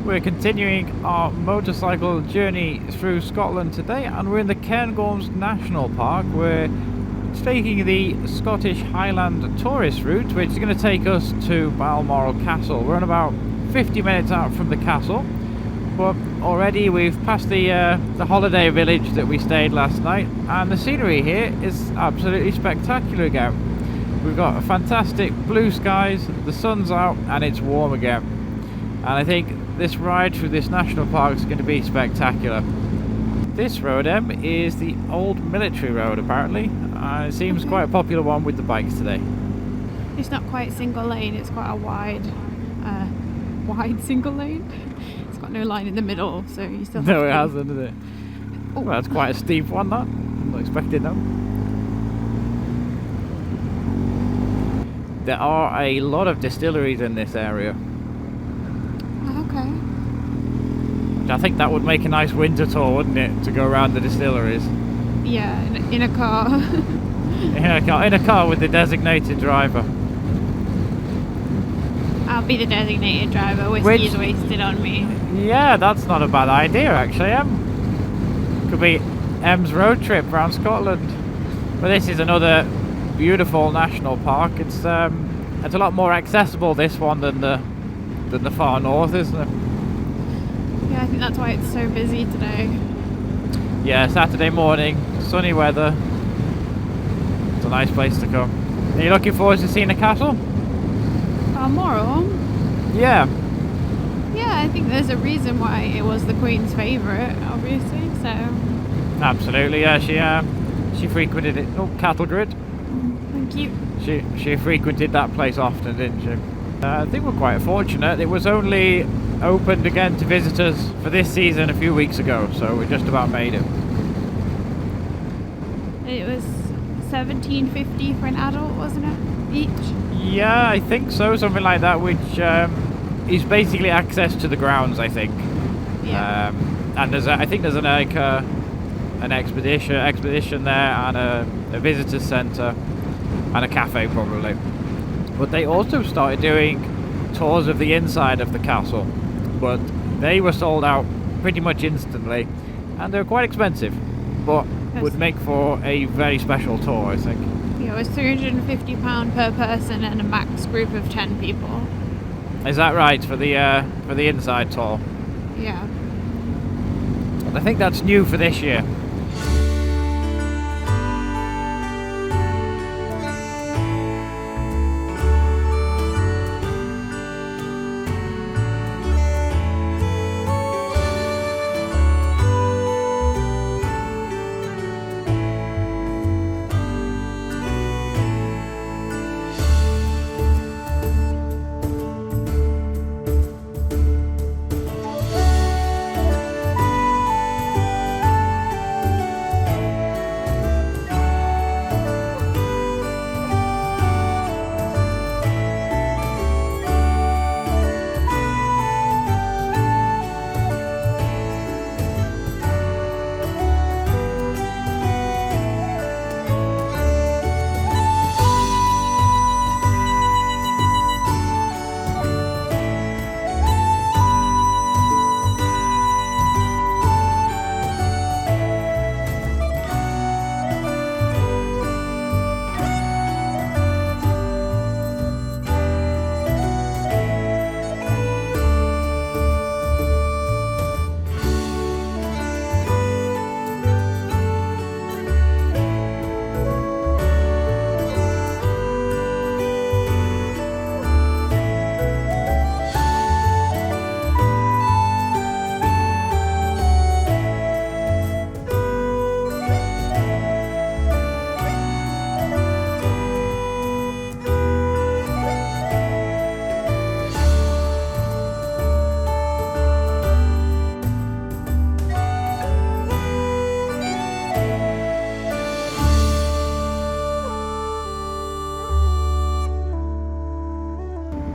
We're continuing our motorcycle journey through Scotland today, and we're in the Cairngorms National Park. We're taking the Scottish Highland tourist route, which is going to take us to Balmoral Castle. We're on about 50 minutes out from the castle, but already we've passed the holiday village that we stayed last night, and the scenery here is absolutely spectacular again. We've got fantastic blue skies, the sun's out, and it's warm again. And I think this ride through this national park is going to be spectacular. This road, is the old military road apparently, and it seems quite a popular one with the bikes today. It's not quite single lane, it's quite a wide single lane. It's got no line in the middle, so you still have No, to it hasn't, is it? Oh, well, that's quite a steep one, that. I'm not expecting that. There are a lot of distilleries in this area. Okay. I think that would make a nice winter tour, wouldn't it, to go around the distilleries? Yeah, in a car. In a car with the designated driver. I'll be the designated driver. Whiskey's wasted on me. Yeah, that's not a bad idea, actually. Could be M's road trip around Scotland. But this is another beautiful national park. It's a lot more accessible, this one, than the far north, isn't it? Yeah, I think that's why it's so busy today. Yeah, Saturday morning, sunny weather. It's a nice place to come. Are you looking forward to seeing the castle? Balmoral? Yeah. Yeah, I think there's a reason why it was the Queen's favourite, obviously, so... Absolutely, yeah, she frequented it. Oh, cattle grid. Thank you. She frequented that place often, didn't she? I think we're quite fortunate. It was only opened again to visitors for this season a few weeks ago, so we just about made it. It was $17.50 for an adult, wasn't it? Each? Yeah, I think so, something like that, which is basically access to the grounds, I think. Yeah. And I think there's an expedition there, and a visitor centre, and a cafe probably. But they also started doing tours of the inside of the castle, but they were sold out pretty much instantly, and they're quite expensive, but would make for a very special tour, I think. Yeah, it was £350 per person and a max group of 10 people. Is that right, for the inside tour? Yeah. I think that's new for this year.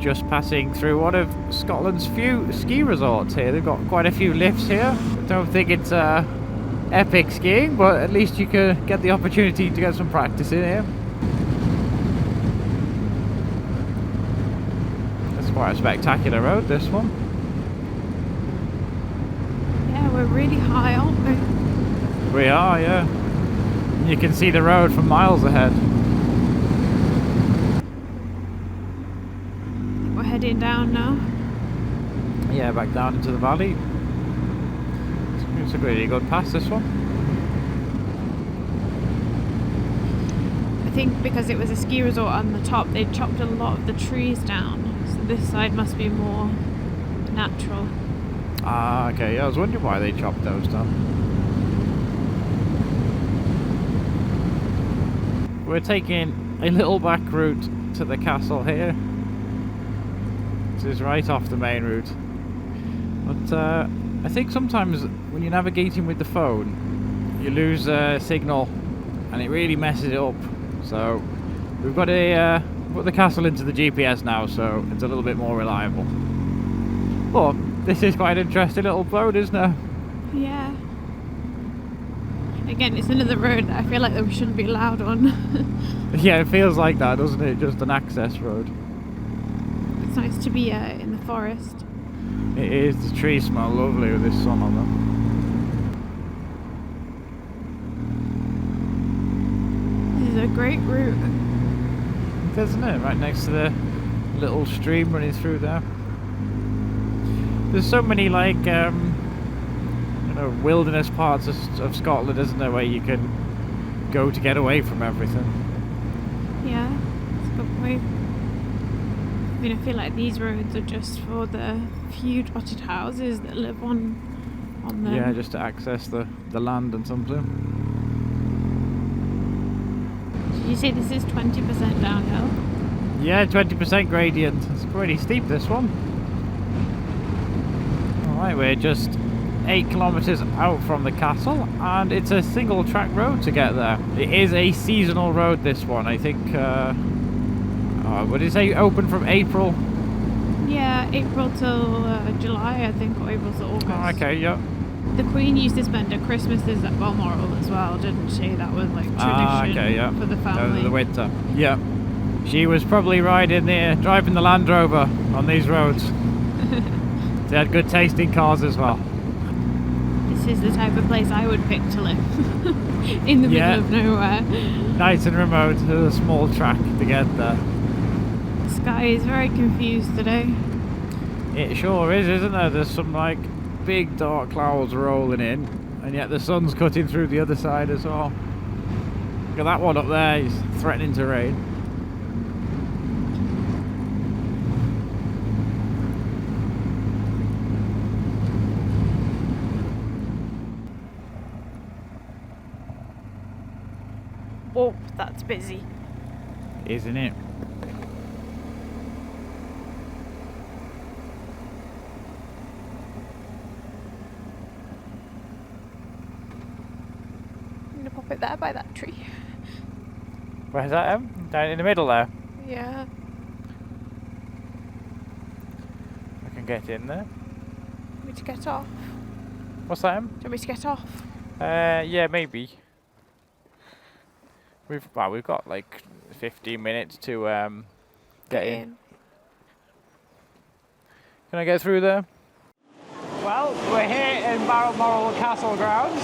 Just passing through one of Scotland's few ski resorts here. They've got quite a few lifts here. I don't think it's epic skiing, but at least you can get the opportunity to get some practice in here. It's quite a spectacular road, this one. We are, yeah. You can see the road from miles ahead. We're heading down now. Yeah, back down into the valley. It's a really good pass, this one. I think because it was a ski resort on the top, they chopped a lot of the trees down. So this side must be more natural. Ah, okay. Yeah, I was wondering why they chopped those down. We're taking a little back route to the castle here. This is right off the main route. But I think sometimes when you're navigating with the phone, you lose signal and it really messes it up. So we've got to put the castle into the GPS now, so it's a little bit more reliable. But this is quite an interesting little road, isn't it? Yeah. Again, it's another road that I feel like that we shouldn't be allowed on. Yeah, it feels like that, doesn't it? Just an access road. It's nice to be in the forest. It is. The trees smell lovely with this sun on them. This is a great route. Isn't it? Right next to the little stream running through there. There's so many like wilderness parts of Scotland, isn't there, where you can go to get away from everything. Yeah, it's a good point. I mean, I feel like these roads are just for the few dotted houses that live on them. Yeah, just to access the land and something. Did you say this is 20% downhill? Yeah, 20% gradient. It's pretty steep, this one. Alright, we're just 8 kilometres out from the castle, and it's a single track road to get there. It is a seasonal road, this one. I think, would it say open from April? Yeah, April till July, I think, or April to August. Oh, okay, yeah. The Queen used to spend her Christmases at Balmoral as well, didn't she? That was like tradition for the family. The winter. Yeah. She was probably driving the Land Rover on these roads. They had good tasting cars as well. This is the type of place I would pick to live. In the middle of nowhere. Nice and remote. There's a small track to get there. The sky is very confused today. It sure is, isn't there? There's some like big dark clouds rolling in, and yet the sun's cutting through the other side as well. Look at that one up there, it's threatening to rain. Oh, that's busy. Isn't it? I'm gonna pop it there by that tree. Where's that, down in the middle there? Yeah. I can get in there. Want me to get off? What's that, Do you want me to get off? Yeah, maybe. We've got like 15 minutes to get in. Can I get through there? Well, we're here in Balmoral Castle grounds,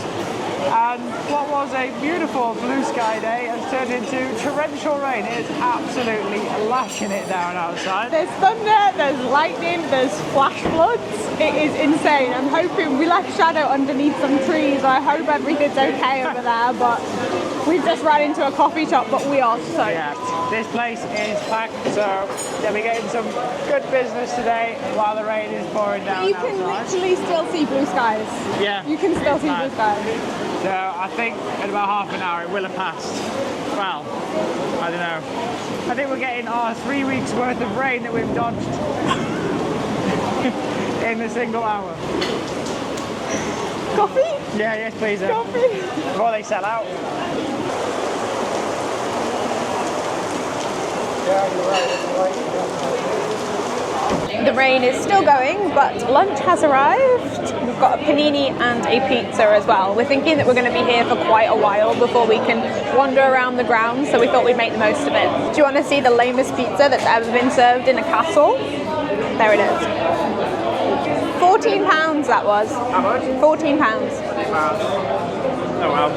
and what was a beautiful blue sky day has turned into torrential rain. It is absolutely lashing it down outside. There's thunder, there's lightning, there's flash floods. It is insane. I'm hoping we left shadow underneath some trees. I hope everything's okay over there, but we've just ran into a coffee shop, but we are soaked. Yeah, this place is packed, so yeah, we're getting some good business today while the rain is pouring down. You can outside. literally still see blue skies. Yeah. You can still see blue skies. So I think in about half an hour it will have passed. Well, I don't know. I think we're getting our 3 weeks worth of rain that we've dodged in a single hour. Coffee? Yeah, yes please. Coffee? Before they sell out. The rain is still going, but lunch has arrived. We've got a panini and a pizza as well. We're thinking that we're going to be here for quite a while before we can wander around the grounds, so we thought we'd make the most of it. Do you want to see the lamest pizza that's ever been served in a castle? There it is. £14 that was. How much? £14. Oh well.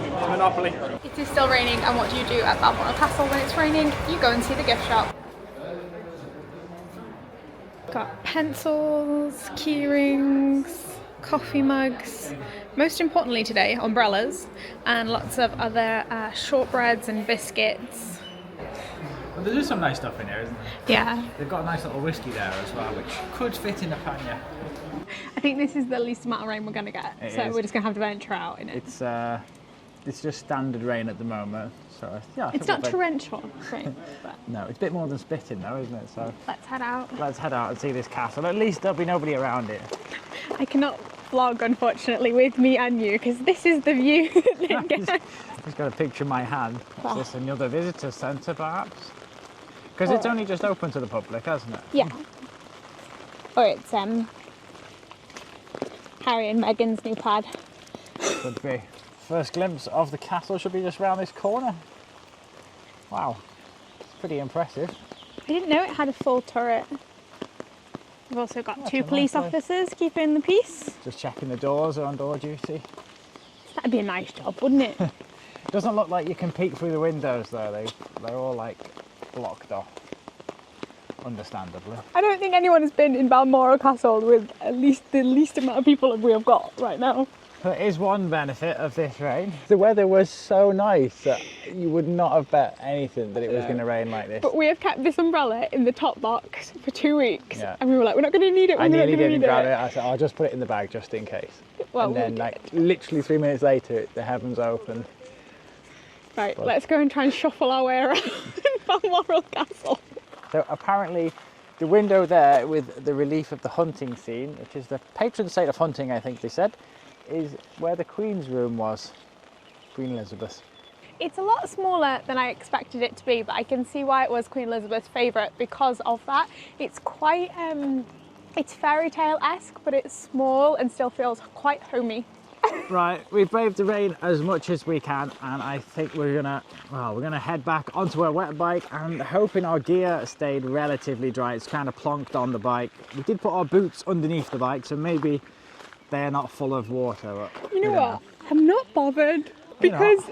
It's Monopoly. It is still raining, and what do you do at Balmoral Castle when it's raining? You go and see the gift shop. Got pencils, key rings, coffee mugs, most importantly today, umbrellas, and lots of other shortbreads and biscuits. Well, there's some nice stuff in there, isn't there? Yeah. They've got a nice little whiskey there as well, which could fit in a pannier. I think this is the least amount of rain we're going to get, so we're just going to have to venture out in it. It's just standard rain at the moment, so yeah. It's not torrential rain. But no, it's a bit more than spitting though, isn't it? So let's head out. Let's head out and see this castle. At least there'll be nobody around it. I cannot vlog, unfortunately, with me and you, because this is the view that they get. Just got a picture in my hand. Oh. Is this another visitor centre, perhaps? Because it's only just open to the public, hasn't it? Yeah. Or it's Harry and Meghan's new pad. Could be. First glimpse of the castle should be just round this corner. Wow, it's pretty impressive. I didn't know it had a full turret. We've also got two police officers keeping the peace. Just checking the doors are on door duty. That'd be a nice job, wouldn't it? Doesn't look like you can peek through the windows though. They're all like blocked off, understandably. I don't think anyone has been in Balmoral Castle with at least the least amount of people that we have got right now. There is one benefit of this rain. The weather was so nice that you would not have bet anything that it was going to rain like this. But we have kept this umbrella in the top box for 2 weeks. Yeah. And we were like, we're not going to need it. I nearly didn't grab it. I said, I'll just put it in the bag just in case. Well, and then like literally 3 minutes later, the heavens opened. Right, let's go and try and shuffle our way around Balmoral Castle. So apparently the window there with the relief of the hunting scene, which is the patron saint of hunting, I think they said, is where the Queen's room was, Queen Elizabeth. It's a lot smaller than I expected it to be, but I can see why it was Queen Elizabeth's favourite because of that. It's quite, it's fairy tale-esque, but it's small and still feels quite homey. Right, we've braved the rain as much as we can, and I think we're gonna head back onto our wet bike and hoping our gear stayed relatively dry. It's kind of plonked on the bike. We did put our boots underneath the bike, so maybe they're not full of water. But you know what? I'm not bothered because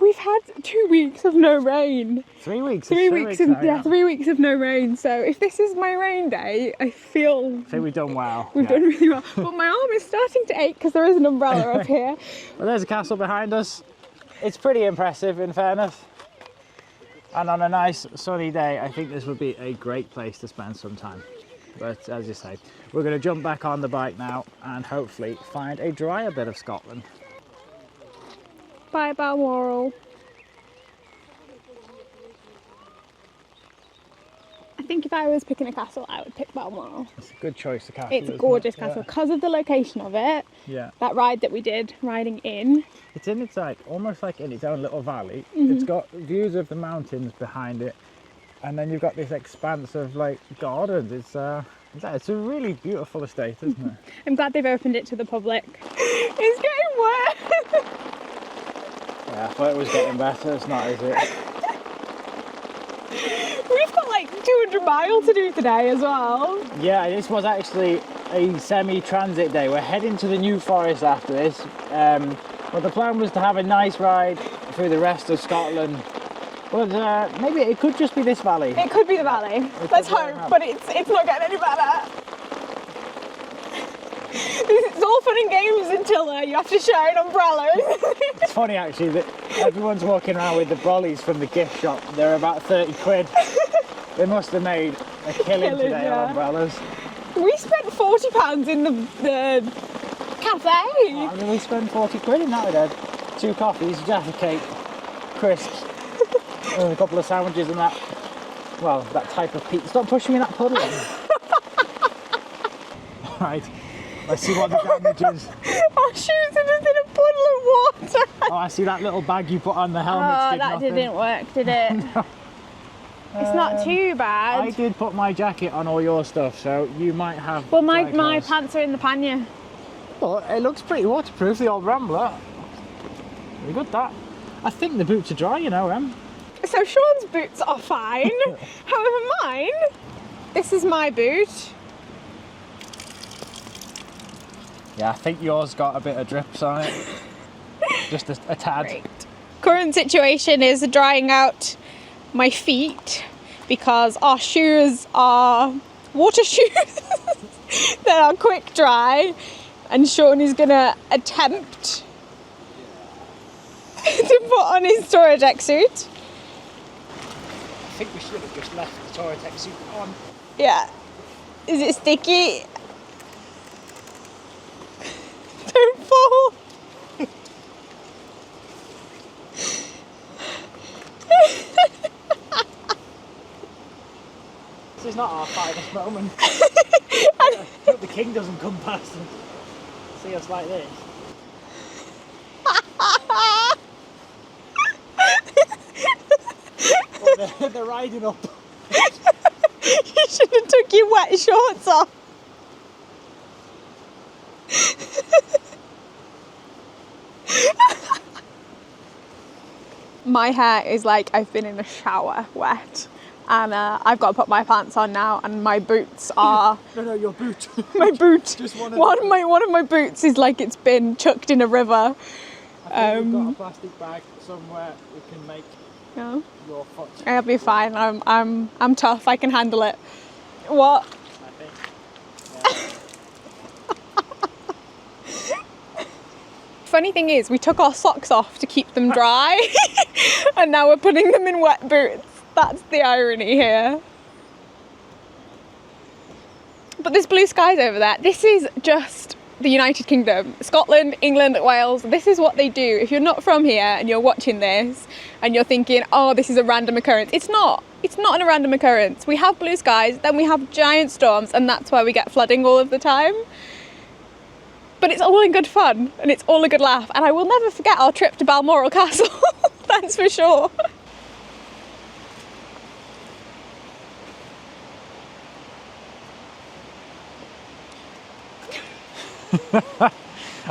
we've had 2 weeks of no rain. 3 weeks. 3 weeks of now, 3 weeks of no rain. So if this is my rain day, I think we've done well. We've done really well. But my arm is starting to ache because there is an umbrella up here. Well, there's a castle behind us. It's pretty impressive, in fairness. And on a nice sunny day, I think this would be a great place to spend some time. But as you say, we're going to jump back on the bike now and hopefully find a drier bit of Scotland. Bye, Balmoral. I think if I was picking a castle, I would pick Balmoral. It's a good choice, the castle. It's a gorgeous castle because of the location of it. Yeah. That ride that we did, riding in. It's in its like almost like in its own little valley. It's got views of the mountains behind it, and then you've got this expanse of like gardens. It's a really beautiful estate, isn't it? I'm glad they've opened it to the public. It's getting worse. Yeah, I thought it was getting better. It's not, is it? We've got like 200 miles to do today as well. Yeah, this was actually a semi-transit day. We're heading to the New Forest after this. But the plan was to have a nice ride through the rest of Scotland. But maybe it could just be this valley. It could be the valley. Let's hope, but it's not getting any better. It's all fun and games until you have to share an umbrella. It's funny actually that everyone's walking around with the brollies from the gift shop. They're about 30 quid. They must have made a killing today on umbrellas. We spent £40 in the cafe. Oh, I mean, we spent 40 quid in that. We had 2 coffees, Jaffa cake, crisps, and a couple of sandwiches and that. Well, that type of pizza. Stop pushing me in that puddle. Right. Let's see what the damage is. Our shoes are just in a puddle of water. Oh, I see that little bag you put on the helmet. Oh, that didn't work, did it? No. It's not too bad. I did put my jacket on all your stuff, so you might have. Well, my pants are in the pannier. Well, it looks pretty waterproof, the old Rambler. Very good, that. I think the boots are dry, you know, Em. So Sean's boots are fine. However, mine, this is my boot. Yeah, I think yours got a bit of drips on it. Just a tad. Great. Current situation is drying out my feet because our shoes are water shoes. They are quick dry, and Sean is gonna attempt to put on his Toratex suit. I think we should have just left the Toratex suit on. Yeah. Is it sticky? Don't fall. This is not our finest moment. I hope the king doesn't come past and see us like this. Oh, they're riding up. You should have took your wet shorts off. My hair is like I've been in a shower wet, and I've got to put my pants on now, and my boots are No, your boot. my boot. Just one of my boots is like it's been chucked in a river. I think we've got a plastic bag somewhere we can make Yeah. your foot. I'll be fine. I'm tough. I can handle it. What? I think. Funny thing is, we took our socks off to keep them dry, and now we're putting them in wet boots. That's the irony here. But there's blue skies over there. This is just the United Kingdom. Scotland, England, Wales, this is what they do. If you're not from here and you're watching this and you're thinking, oh, this is a random occurrence. It's not. It's not a random occurrence. We have blue skies, then we have giant storms, and that's why we get flooding all of the time. But it's all in good fun, and it's all a good laugh, and I will never forget our trip to Balmoral Castle. That's for sure.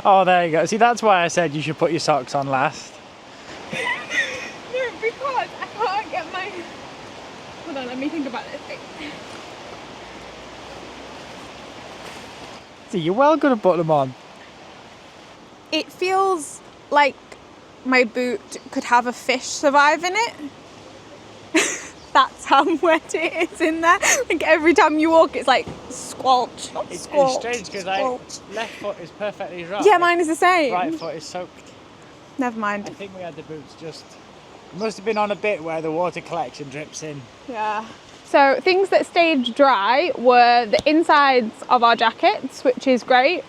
Oh, there you go. See, that's why I said you should put your socks on last. No, because I can't get my... Hold on, let me think about this thing. See, you're well going to put them on. It feels like my boot could have a fish survive in it. That's how wet it is in there. Like every time you walk, it's like squelch. It's Squelch, strange because left foot is perfectly dry. yeah, mine is the same. Right foot is soaked. Never mind. I think we had the boots just... It must have been on a bit where the water collection drips in. Yeah. So things that stayed dry were the insides of our jackets, which is great.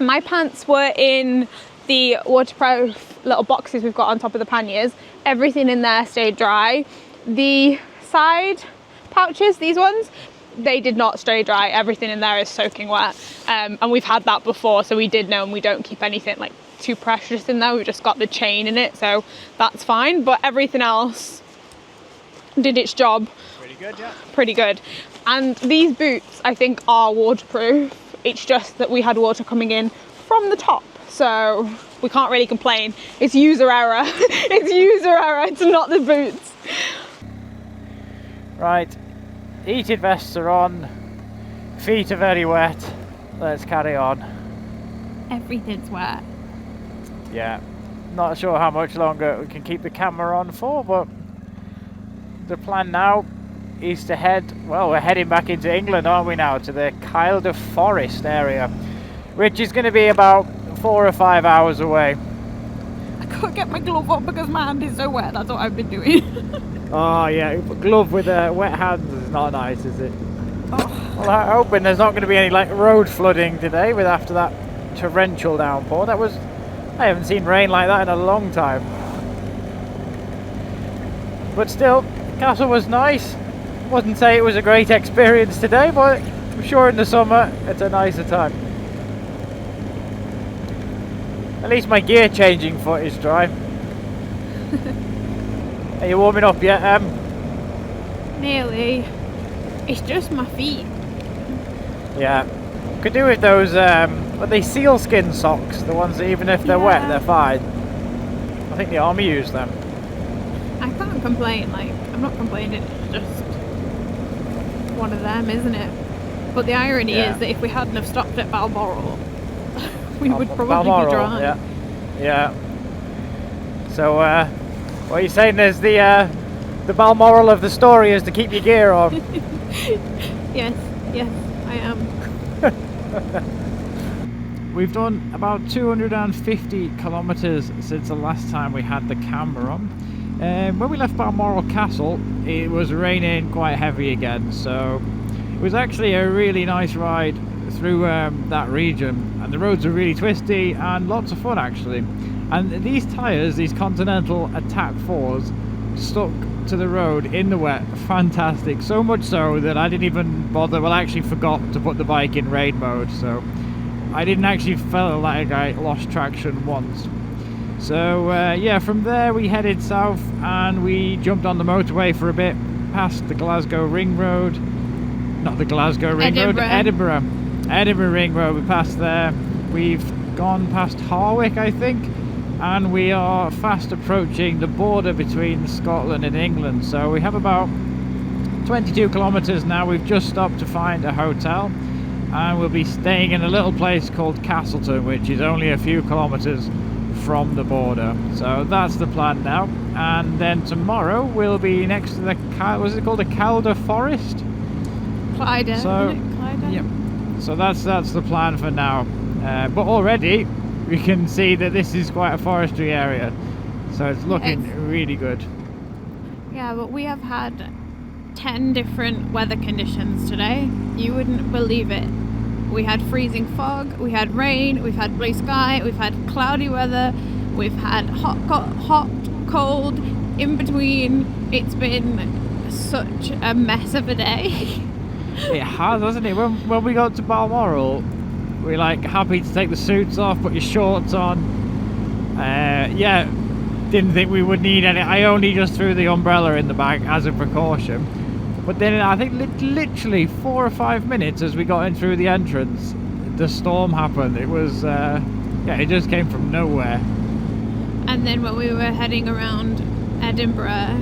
My pants were in the waterproof little boxes we've got on top of the panniers. Everything in there stayed dry. The side pouches, these ones, they did not stay dry. Everything in there is soaking wet. And we've had that before, so we did know, and we don't keep anything like too precious in there. We've just got the chain in it, so that's fine. But everything else did its job. Pretty good, yeah. Pretty good. And these boots, I think, are waterproof. It's just that we had water coming in from the top, so we can't really complain. It's user error. It's user error. It's not the boots. Right, heated vests are on, feet are very wet. Let's carry on. Everything's wet. Yeah, not sure how much longer we can keep the camera on for, but the plan now is to head, well, we're heading back into England, aren't we now, to the Cairngorms Forest area, which is going to be about 4 or 5 hours away. I can't get my glove on because my hand is so wet. That's what I've been doing. Oh yeah, glove with wet hands is not nice, is it? Oh. Well, I'm hoping there's not going to be any like road flooding today with after that torrential downpour. I haven't seen rain like that in a long time. But still, the castle was nice. Wouldn't say it was a great experience today, but I'm sure in the summer it's a nicer time. At least my gear changing foot is dry. Are you warming up yet, Em? Nearly. It's just my feet. Yeah. Could do with those, are they sealskin socks? The ones that even if they're wet, they're fine. I think the army use them. I can't complain. Like, I'm not complaining. It's just one of them, isn't it? But the irony is that if we hadn't have stopped at Balmoral, we would probably Balmoral, be dry. Yeah. So, what you're saying is the Balmoral of the story is to keep your gear on. Yes, I am. We've done about 250 kilometres since the last time we had the camera on. When we left Balmoral Castle, it was raining quite heavy again, so it was actually a really nice ride through that region, and the roads are really twisty and lots of fun actually. And these tyres, these Continental Attack 4s, stuck to the road in the wet, fantastic. So much so that I didn't even bother, well I actually forgot to put the bike in raid mode, so I didn't actually feel like I lost traction once. So yeah, from there we headed south and we jumped on the motorway for a bit, past the Glasgow Ring Road. Not the Glasgow Ring Road, Edinburgh Ring Road. We passed there. We've gone past Harwick, I think, and we are fast approaching the border between Scotland and England. So we have about 22 kilometres now. We've just stopped to find a hotel, and we'll be staying in a little place called Castleton, which is only a few kilometres from the border. So that's the plan now. And then tomorrow we'll be next to the was it called the Calder Forest? Clyde. So yeah, so that's the plan for now. But already we can see that this is quite a forestry area, so it's looking really good. Yeah, but we have had 10 different weather conditions today. You wouldn't believe it. We had freezing fog, we had rain, we've had blue sky, we've had cloudy weather, we've had hot, cold, in between. It's been such a mess of a day. It has, hasn't it? When we got to Balmoral, we're like happy to take the suits off, put your shorts on. Yeah, didn't think we would need any. I only just threw the umbrella in the bag as a precaution. But then I think literally 4 or 5 minutes as we got in through the entrance, the storm happened. It was, yeah, it just came from nowhere. And then when we were heading around Edinburgh,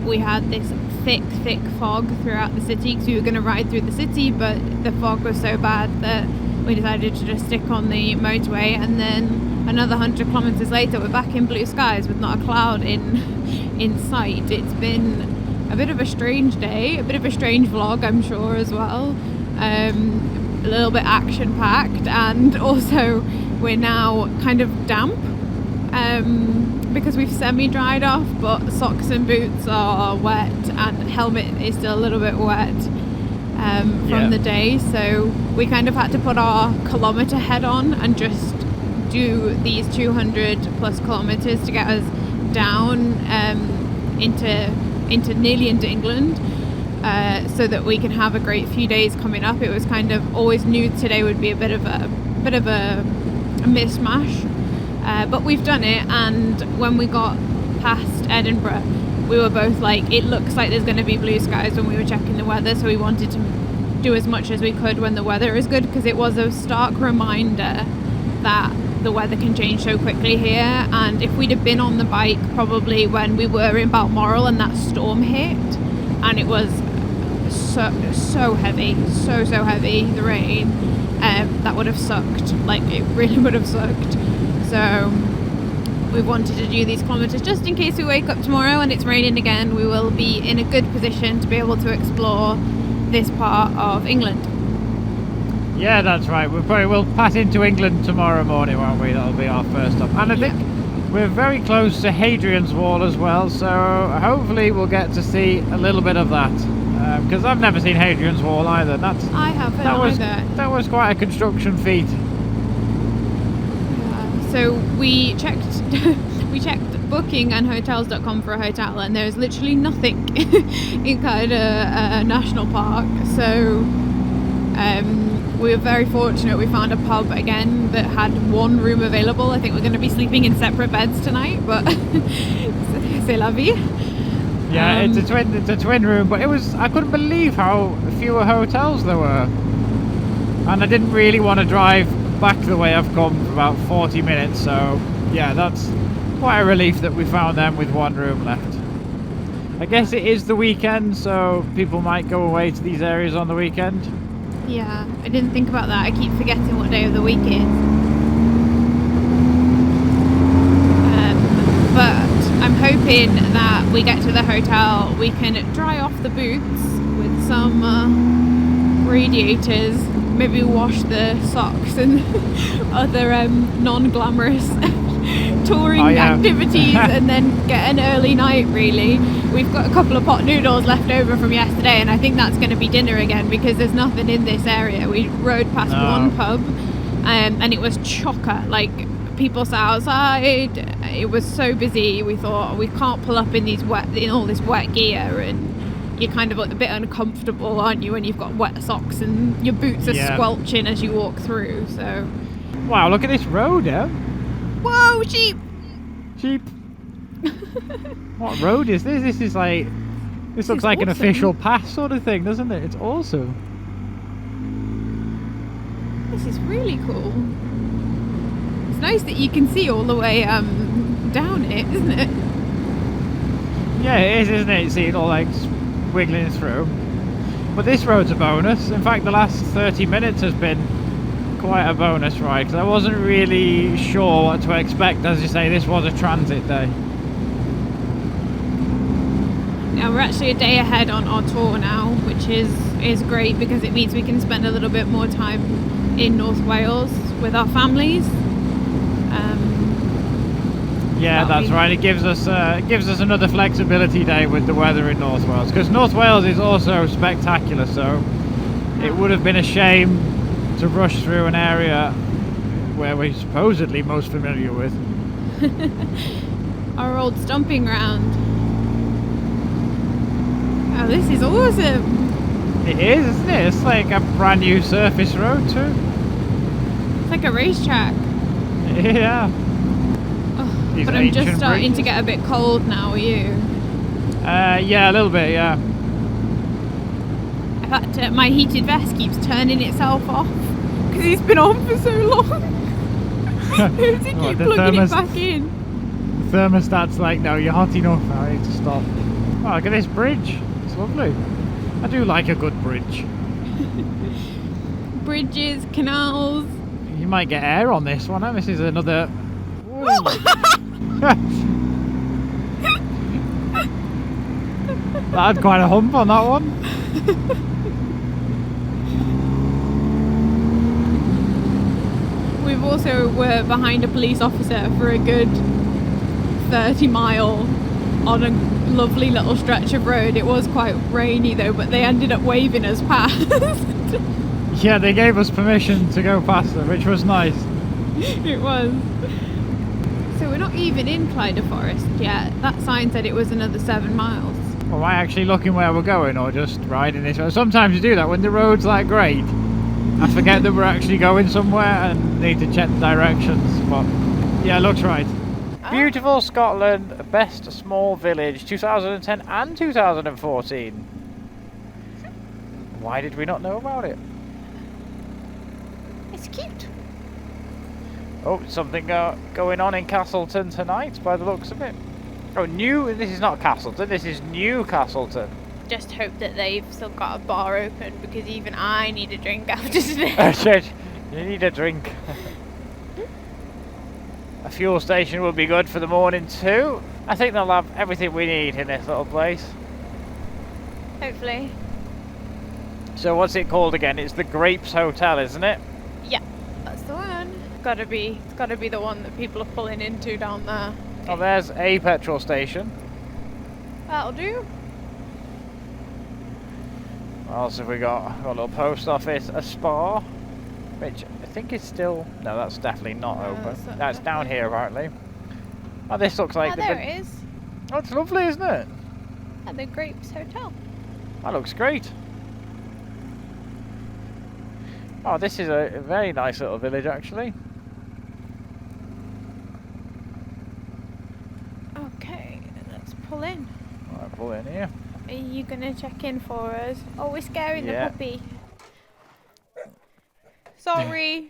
we had this thick fog throughout the city because we were going to ride through the city, but the fog was so bad that we decided to just stick on the motorway. And then another 100 kilometres later, we're back in blue skies with not a cloud in sight. It's been a bit of a strange day, a bit of a strange vlog, I'm sure, as well. A little bit action-packed, and also we're now kind of damp because we've semi-dried off, but socks and boots are wet, and helmet is still a little bit wet from the day. So we kind of had to put our kilometre head on and just do these 200 plus kilometres to get us down into nearly into England, so that we can have a great few days coming up. It was kind of always knew today would be a bit of a mishmash, but we've done it. And when we got past Edinburgh, we were both like, it looks like there's going to be blue skies when we were checking the weather, so we wanted to do as much as we could when the weather is good, because it was a stark reminder that the weather can change so quickly here. And if we'd have been on the bike probably when we were in Balmoral and that storm hit, and it was so heavy, so heavy, the rain, that would have sucked. Like, it really would have sucked. So we wanted to do these kilometres just in case we wake up tomorrow and it's raining again. We will be in a good position to be able to explore this part of England. Yeah, that's right. We'll pass into England tomorrow morning, won't we? That'll be our first stop. And I think we're very close to Hadrian's Wall as well, so hopefully we'll get to see a little bit of that. Because I've never seen Hadrian's Wall either. I haven't either. That was quite a construction feat. So we checked booking and hotels.com for a hotel, and there's literally nothing in Cairngorms National Park. So we were very fortunate. We found a pub again that had one room available. I think we're going to be sleeping in separate beds tonight, but c'est la vie. Yeah, it's a twin room, but I couldn't believe how fewer hotels there were. And I didn't really want to drive back the way I've come for about 40 minutes, so yeah, that's quite a relief that we found them with one room left. I guess it is the weekend, so people might go away to these areas on the weekend. Yeah, I didn't think about that. I keep forgetting what day of the week it is. hoping that we get to the hotel, we can dry off the boots with some radiators, maybe wash the socks and other non-glamorous touring activities, and then get an early night. Really, we've got a couple of pot noodles left over from yesterday, and I think that's going to be dinner again because there's nothing in this area. We rode past one pub, and it was chocker. Like, people sat outside. It was so busy. We thought, we can't pull up in all this wet gear, and you're kind of a bit uncomfortable, aren't you, when you've got wet socks and your boots are squelching as you walk through. So, wow, look at this road, whoa, sheep! What road is this? This looks like awesome. An official pass sort of thing, doesn't it? It's awesome. This is really cool. It's nice that you can see all the way down it, isn't it? Yeah, it is, isn't it? See it all like wiggling through. But this road's a bonus. In fact, the last 30 minutes has been quite a bonus ride, because I wasn't really sure what to expect. As you say, this was a transit day. Now we're actually a day ahead on our tour now, which is great because it means we can spend a little bit more time in North Wales with our families. Yeah, that's right. It gives us another flexibility day with the weather in North Wales, because North Wales is also spectacular. So it would have been a shame to rush through an area where we're supposedly most familiar with. Our old stomping ground. Oh, this is awesome. It is, isn't it? It's like a brand new surface road too. It's like a racetrack. Yeah. Oh, but I'm just starting to get a bit cold now, are you? Yeah, a little bit, yeah. In fact, my heated vest keeps turning itself off because it's been on for so long. I have to keep plugging it back in. The thermostat's like, no, you're hot enough, I need to stop. Oh, look at this bridge. It's lovely. I do like a good bridge. Bridges, canals. You might get air on this one, This is another... That had quite a hump on that one. We've also were behind a police officer for a good 30 mile on a lovely little stretch of road. It was quite rainy though, but they ended up waving us past. Yeah, they gave us permission to go past them, which was nice. It was. So we're not even in Clyde Forest yet. That sign said it was another 7 miles. Well, am I actually looking where we're going, or just riding this road? Sometimes you do that when the road's like great. I forget that we're actually going somewhere and need to check the directions. But yeah, it looks right. Beautiful Scotland, best small village, 2010 and 2014. Why did we not know about it? It's cute. Oh, something going on in Castleton tonight, by the looks of it. Oh, this is not Castleton, this is Newcastleton. Just hope that they've still got a bar open, because even I need a drink after today. Shit, you need a drink. A fuel station will be good for the morning too. I think they'll have everything we need in this little place. Hopefully. So what's it called again? It's the Grapes Hotel, isn't it? Yeah, that's the one. It's gotta be the one that people are pulling into down there. Oh, there's a petrol station. That'll do. What else have we got? Got a little post office, a spa, which I think is still... No, that's definitely not open. That's down here, apparently. Oh, this looks like... there it is. Oh, it's lovely, isn't it? At the Grapes Hotel. That looks great. Oh, this is a very nice little village, actually. Okay, let's pull in. I'll pull in here. Are you gonna check in for us? Oh, we're scaring the puppy. Sorry.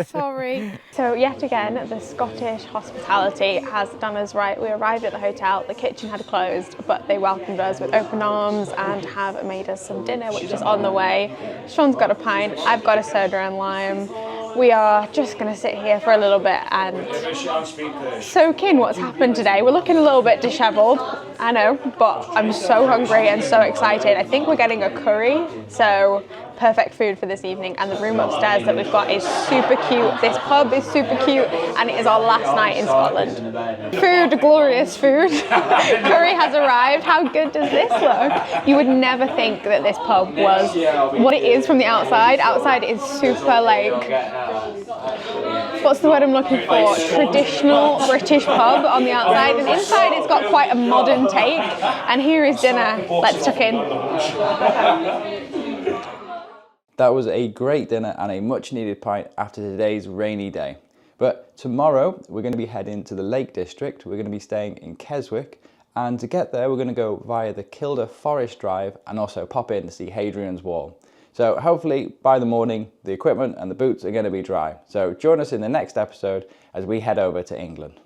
Sorry. So yet again, the Scottish hospitality has done us right. We arrived at the hotel, the kitchen had closed, but they welcomed us with open arms and have made us some dinner, which is on the way. Sean's got a pint, I've got a soda and lime. we are just going to sit here for a little bit and soak in what's happened today. We're looking a little bit dishevelled, I know, but I'm so hungry and so excited. I think we're getting a curry, so perfect food for this evening. And the room upstairs that we've got is super cute. This pub is super cute, and it is our last night in Scotland. Food, glorious food. Curry has arrived. How good does this look? You would never think that this pub was what it is from the outside. Outside is super like, what's the word I'm looking for? Traditional British pub on the outside, and inside it's got quite a modern take. And here is dinner. Let's tuck in. That was a great dinner and a much needed pint after today's rainy day. But tomorrow we're going to be heading to the Lake District. We're going to be staying in Keswick, and to get there we're going to go via the Kilda Forest Drive and also pop in to see Hadrian's Wall. So hopefully by the morning the equipment and the boots are going to be dry. So join us in the next episode as we head over to England.